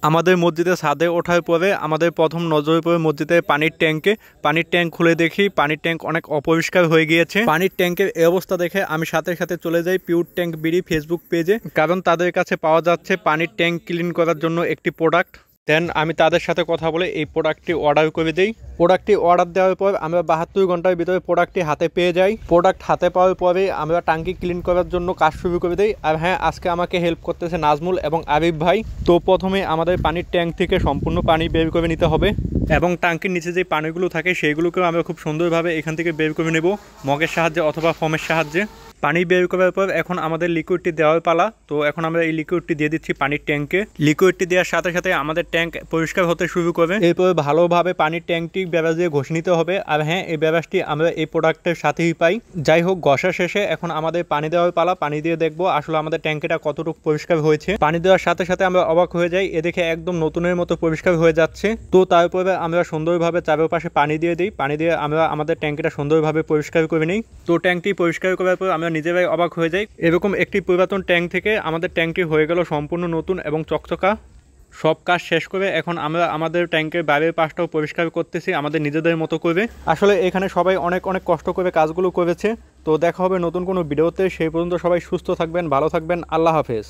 আমাদের মসজিদে ছাদে ওঠার পরে আমাদের প্রথম নজরে পড়ে মসজিদের পানির ট্যাঙ্কে। পানির ট্যাঙ্ক খুলে দেখি পানির ট্যাঙ্ক অনেক অপরিষ্কার হয়ে গিয়েছে। পানির ট্যাঙ্কের এই অবস্থা দেখে আমি সাথে সাথে চলে যাই পিওর ট্যাঙ্ক বিডি ফেসবুক পেজে, কারণ তাদের কাছে পাওয়া যাচ্ছে পানির ট্যাঙ্ক ক্লিন করার জন্য একটি প্রোডাক্ট। দেন আমি তাদের সাথে কথা বলে এই প্রোডাক্টটি অর্ডার করে দিই। প্রোডাক্টটি অর্ডার দেওয়ার পর আমরা 72 ঘন্টার ভিতরে প্রোডাক্টটি হাতে পেয়ে যাই। প্রোডাক্ট হাতে পাওয়ার পরে আমরা ট্যাঙ্কি ক্লিন করার জন্য কাজ শুরু করে দিই। আর হ্যাঁ, আজকে আমাকে হেল্প করতেছে নাজমুল এবং আরিফ ভাই। তো প্রথমে আমাদের পানির ট্যাঙ্ক থেকে সম্পূর্ণ পানি বের করে নিতে হবে এবং ট্যাঙ্কির নিচে যে পানিগুলো থাকে সেইগুলোকেও আমরা খুব সুন্দরভাবে এখান থেকে বের করে নেব মগের সাহায্যে অথবা ফোমের সাহায্যে। পানি বের করার পর এখন আমাদের লিকুইডটি দেওয়ার পালা। তো এখন আমরা এই লিকুইডটি দিয়ে দিচ্ছি পানির ট্যাঙ্কে। লিকুইডটি দেওয়ার সাথে সাথে আমাদের ট্যাঙ্ক পরিষ্কার হতে শুরু করবে। এরপর ভালোভাবে পানির ট্যাঙ্কটি ব্যারাজ দিয়ে ঘষে নিতে হবে। আর হ্যাঁ, এই ব্যারাজটি আমরা এই প্রোডাক্টের সাথেই পাই। যাই হোক, ঘষা শেষে এখন আমাদের পানি দেওয়ার পালা। পানি দিয়ে দেখবো আসলে আমাদের ট্যাঙ্কিটা কতটুকু পরিষ্কার হয়েছে। পানি দেওয়ার সাথে সাথে আমরা অবাক হয়ে যাই, এ দেখে একদম নতুনের মতো পরিষ্কার হয়ে যাচ্ছে। তো তারপরে আমরা সুন্দরভাবে চারপাশে পানি দিয়ে দিই। পানি দিয়ে আমরা আমাদের ট্যাঙ্কিটা সুন্দরভাবে পরিষ্কার করে নিই। তো ট্যাঙ্কটি পরিষ্কার করার পর আমরা নিজেরাই অবাক হয়ে যাই, এরকম একটি পুরাতন ট্যাঙ্ক থেকে আমাদের ট্যাঙ্কটি হয়ে গেল সম্পূর্ণ নতুন এবং চকচকা। সব কাজ শেষ করে এখন আমরা আমাদের ট্যাঙ্কের বাইরের পাশটাও পরিষ্কার করতেছি আমাদের নিজেদের মতো করে। আসলে এখানে সবাই অনেক অনেক কষ্ট করে কাজগুলো করেছে। তো দেখা হবে নতুন কোনো ভিডিওতে। সেই পর্যন্ত সবাই সুস্থ থাকবেন, ভালো থাকবেন। আল্লাহ হাফেজ।